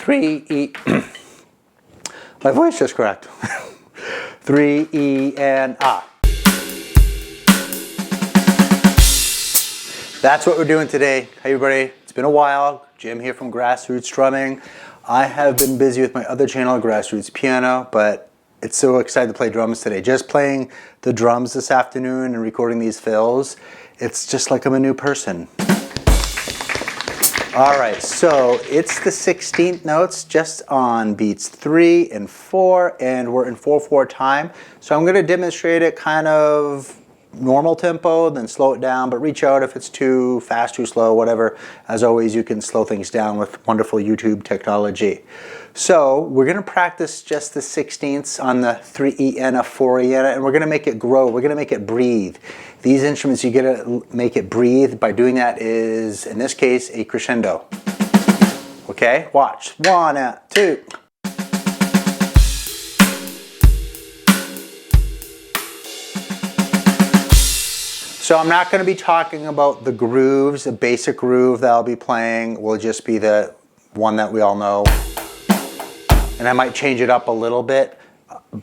3 E. My voice just cracked. 3 E and A. That's what we're doing today. Hey everybody, it's been a while. Jim here from Grassroots Drumming. I have been busy with my other channel, Grassroots Piano, but it's so excited to play drums today. Just playing the drums this afternoon and recording these fills, it's just like I'm a new person. All right, so it's the 16th notes just on beats 3 and 4, and we're in 4/4 time. So I'm gonna demonstrate it kind of normal tempo, then slow it down, but reach out if it's too fast, too slow, whatever. As always, you can slow things down with wonderful YouTube technology. So we're gonna practice just the 16ths on the 3 E and a 4 E and we're gonna make it grow, we're gonna make it breathe. These instruments, you gotta make it breathe. By doing that is, in this case, a crescendo. Okay, watch. 1 and 2. So I'm not going to be talking about the grooves. The basic groove that I'll be playing will just be the one that we all know. And I might change it up a little bit,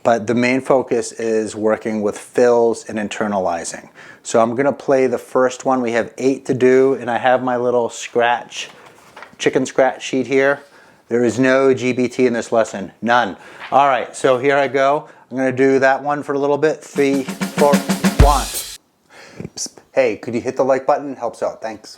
but the main focus is working with fills and internalizing. So I'm going to play the first one. We have 8 to do, and I have my little chicken scratch sheet here. There is no GBT in this lesson, none. All right, so here I go. I'm going to do that one for a little bit. 3, 4, 1. Hey, could you hit the like button? Helps out, thanks.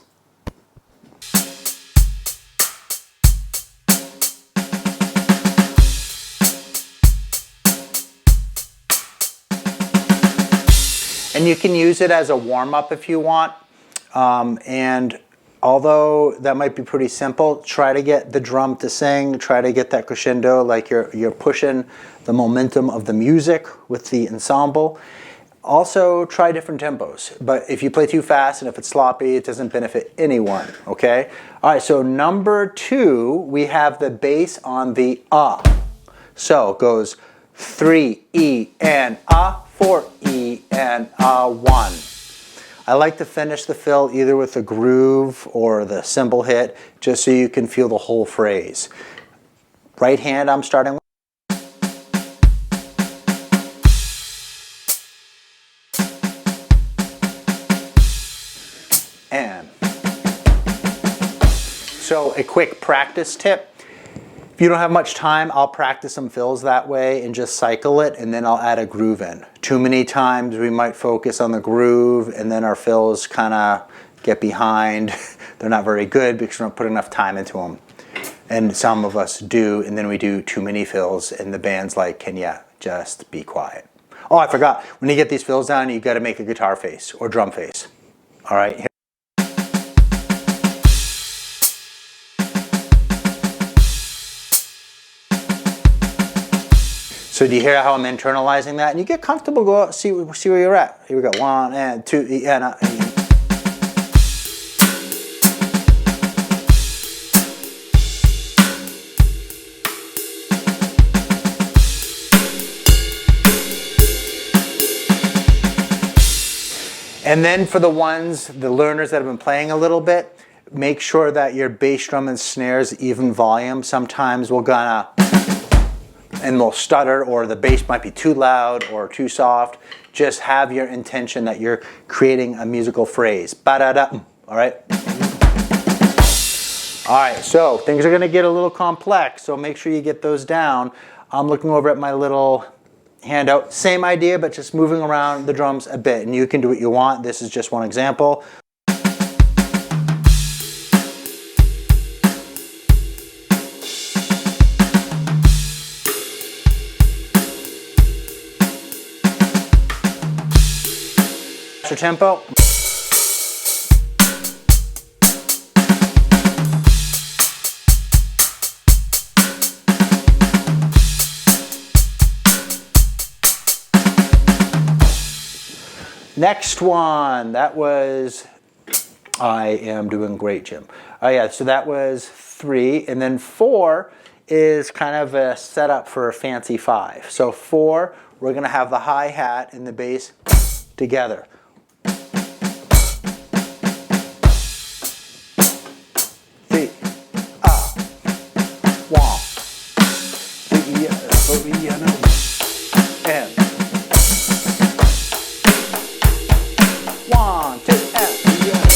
And you can use it as a warm-up if you want. And although that might be pretty simple, try to get the drum to sing, try to get that crescendo like you're pushing the momentum of the music with the ensemble. Also, try different tempos, but if you play too fast and if it's sloppy, it doesn't benefit anyone, okay? All right, so number 2, we have the bass on the A. So it goes 3 E and A, 4 E and A, 1. I like to finish the fill either with the groove or the cymbal hit, just so you can feel the whole phrase. Right hand I'm starting with. And so a quick practice tip. If you don't have much time, I'll practice some fills that way and just cycle it, and then I'll add a groove in. Too many times we might focus on the groove and then our fills kind of get behind. They're not very good because we don't put enough time into them. And some of us do, and then we do too many fills and the band's like, can ya just be quiet? Oh, I forgot. When you get these fills down, you got to make a guitar face or drum face. All right. Here. So do you hear how I'm internalizing that? And you get comfortable, go out, see where you're at. Here we go, 1 and 2, E and A. And then for the learners that have been playing a little bit, make sure that your bass drum and snares even volume. Sometimes we'll gonna and we'll stutter, or the bass might be too loud or too soft. Just have your intention that you're creating a musical phrase. Ba-da-da, all right? All right, so things are gonna get a little complex, so make sure you get those down. I'm looking over at my little handout. Same idea, but just moving around the drums a bit, and you can do what you want. This is just one example. Tempo. Next one, that was, I am doing great, Jim. Oh yeah, so that was 3, and then 4 is kind of a setup for a fancy 5. So 4, we're gonna have the hi-hat and the bass together. Wah. for E and A. And 1, 2, and 3, and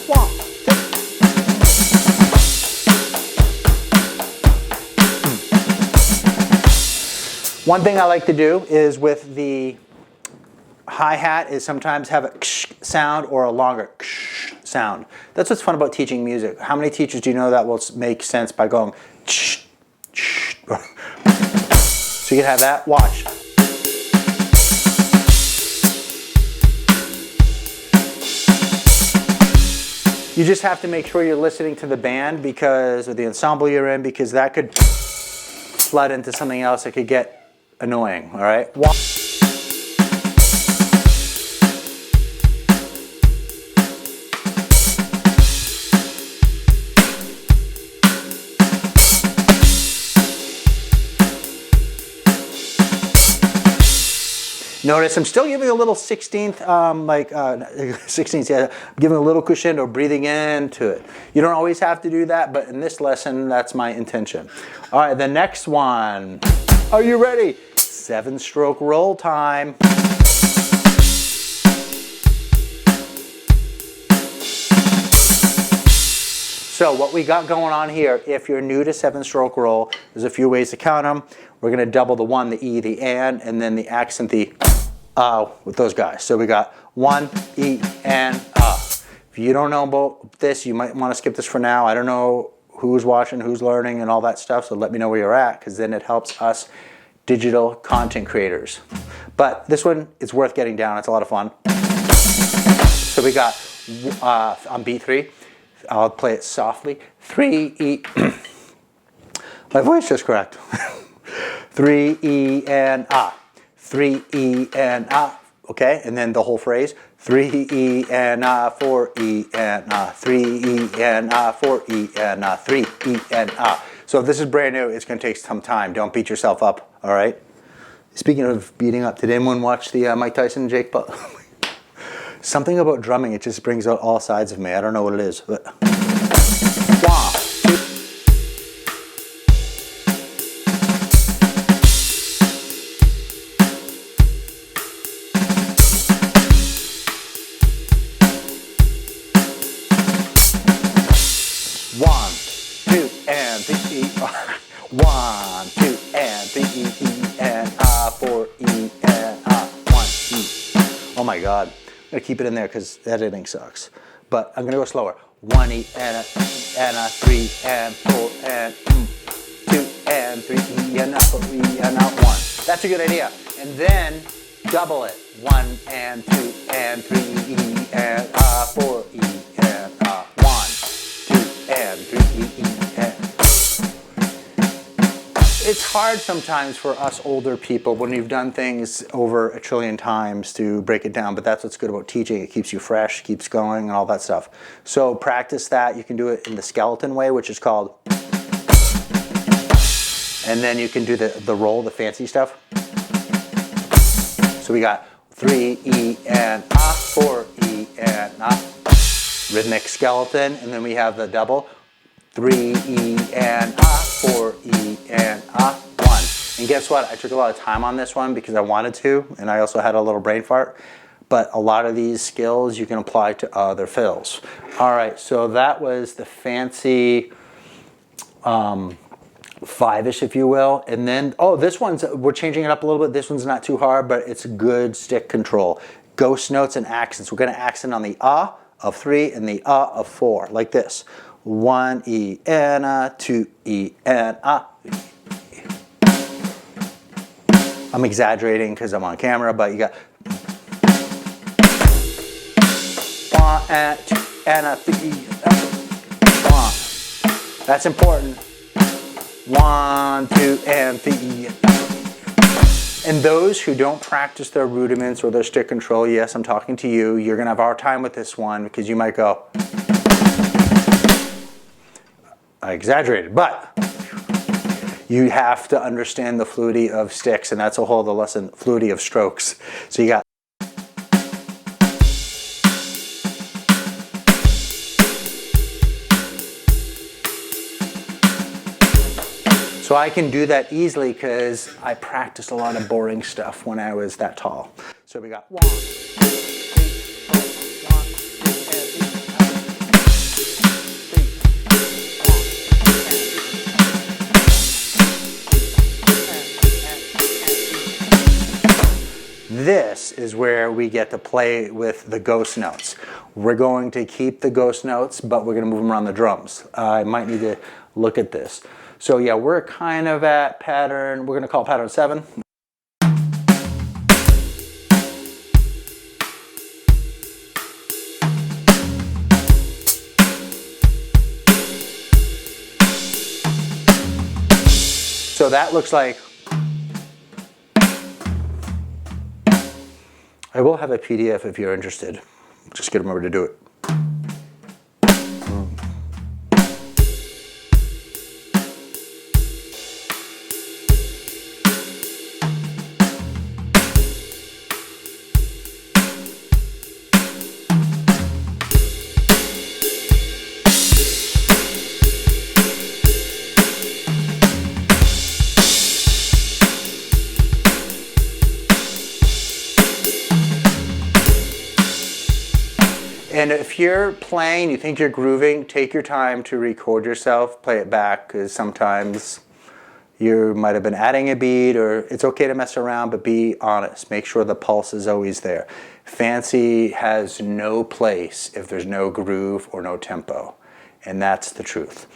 1, 2. One thing I like to do is with the hi-hat is sometimes have a ksh sound or a longer ksh sound. That's what's fun about teaching music. How many teachers do you know that will make sense by going ksh, ksh? So you can have that. Watch. You just have to make sure you're listening to the band because, or the ensemble you're in, because that could flood into something else that could get annoying, all right? Notice I'm still giving a little 16th, 16th, yeah, giving a little crescendo, breathing into it. You don't always have to do that, but in this lesson, that's my intention. All right, the next one. Are you ready? 7-stroke roll time. So what we got going on here, if you're new to 7-stroke roll, there's a few ways to count them. We're going to double the 1, the E, the and then the accent, the with those guys. So we got 1, E, and If you don't know about this, you might want to skip this for now. I don't know who's watching, who's learning, and all that stuff, so let me know where you're at, because then it helps us digital content creators. But this one, it's worth getting down. It's a lot of fun. So we got on beat 3. I'll play it softly. 3, E. My voice just cracked. 3, E, and 3, E, and okay? And then the whole phrase. 3, E, and 4, E, and 3, E, and 4, E, and 3, E, and So if this is brand new, it's going to take some time. Don't beat yourself up, all right? Speaking of beating up, did anyone watch the Mike Tyson and Jake Paul? Something about drumming, it just brings out all sides of me. I don't know what it is, but... 1, 2. One, 2, and 3, E. 1, 2, and 3, E, and 4, E, and 1, E. Oh my God. I'm going to keep it in there because editing sucks. But I'm going to go slower. 1, E, and a 3, and 4, and 2, and 3, E, and 4, E, and 1. That's a good idea. And then double it. 1, and 2, and 3, E, and 4, E, and 1, 2, and 3, E, and... It's hard sometimes for us older people when we've done things over a trillion times to break it down, but that's what's good about teaching. It keeps you fresh, keeps going, and all that stuff. So practice that. You can do it in the skeleton way, which is called... And then you can do the roll, the fancy stuff. So we got 3, E, and 4, E, and rhythmic skeleton, and then we have the double. 3, E, and 4, E, and 1. And guess what? I took a lot of time on this one because I wanted to, and I also had a little brain fart. But a lot of these skills you can apply to other fills. All right, so that was the fancy 5-ish, if you will. And then, this one's, we're changing it up a little bit. This one's not too hard, but it's good stick control. Ghost notes and accents. We're going to accent on the of 3 and the of 4, like this. 1, E, and 2, E, and I'm exaggerating because I'm on camera, but you got 1, and 2, and 3, 1. That's important. 1, 2, and 3. And those who don't practice their rudiments or their stick control, yes, I'm talking to you. You're going to have a hard time with this one because you might go... I exaggerated, but you have to understand the fluidity of sticks, and that's a whole other lesson, fluidity of strokes. So you got... So I can do that easily because I practiced a lot of boring stuff when I was that tall. So we got 1, 2, 3, 4, 1, 2, 3, 4, 1, 2, 3, 4, 1, 2, 3, 4, 1, 2, 3. This is where we get to play with the ghost notes. We're going to keep the ghost notes, but we're going to move them around the drums. I might need to look at this. So yeah, we're kind of at pattern, we're going to call it pattern 7. So that looks like, I will have a PDF if you're interested. Just get them over to do it. And if you're playing, you think you're grooving, take your time to record yourself, play it back, because sometimes you might have been adding a beat, or it's okay to mess around, but be honest. Make sure the pulse is always there. Fancy has no place if there's no groove or no tempo, and that's the truth.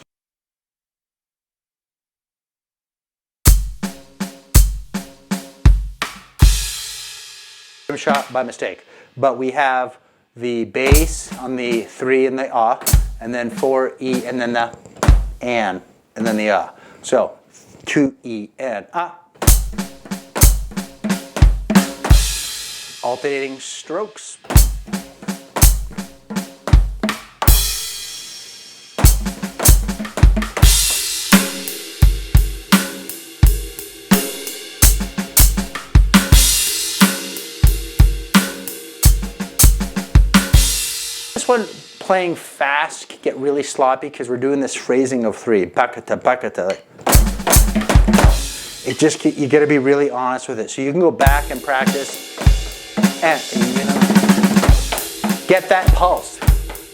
Shot by mistake, but we have the bass on the 3 and the ah, and then 4 E, and then the and then the ah. So 2 E and ah. Alternating strokes. This one, playing fast, can get really sloppy because we're doing this phrasing of 3. Bakata, bakata. It just, you got to be really honest with it. So you can go back and practice, and you know, get that pulse.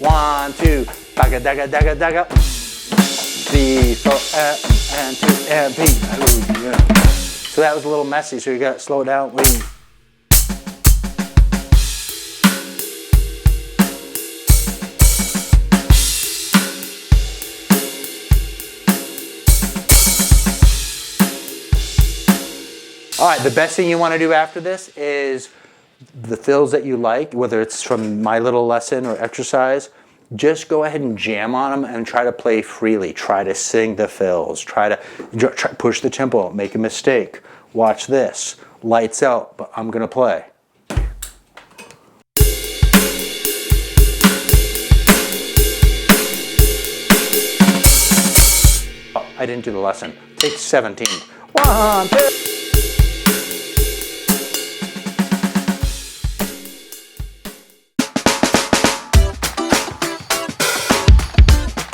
1, 2, daga, daga, daga, daga. 3, 4, and 2, and P. So that was a little messy. So you got to slow it down. All right, the best thing you want to do after this is the fills that you like, whether it's from my little lesson or exercise, just go ahead and jam on them and try to play freely. Try to sing the fills, try to push the tempo, make a mistake. Watch this, lights out, but I'm gonna play. Oh, I didn't do the lesson. Take 17. 1, 2.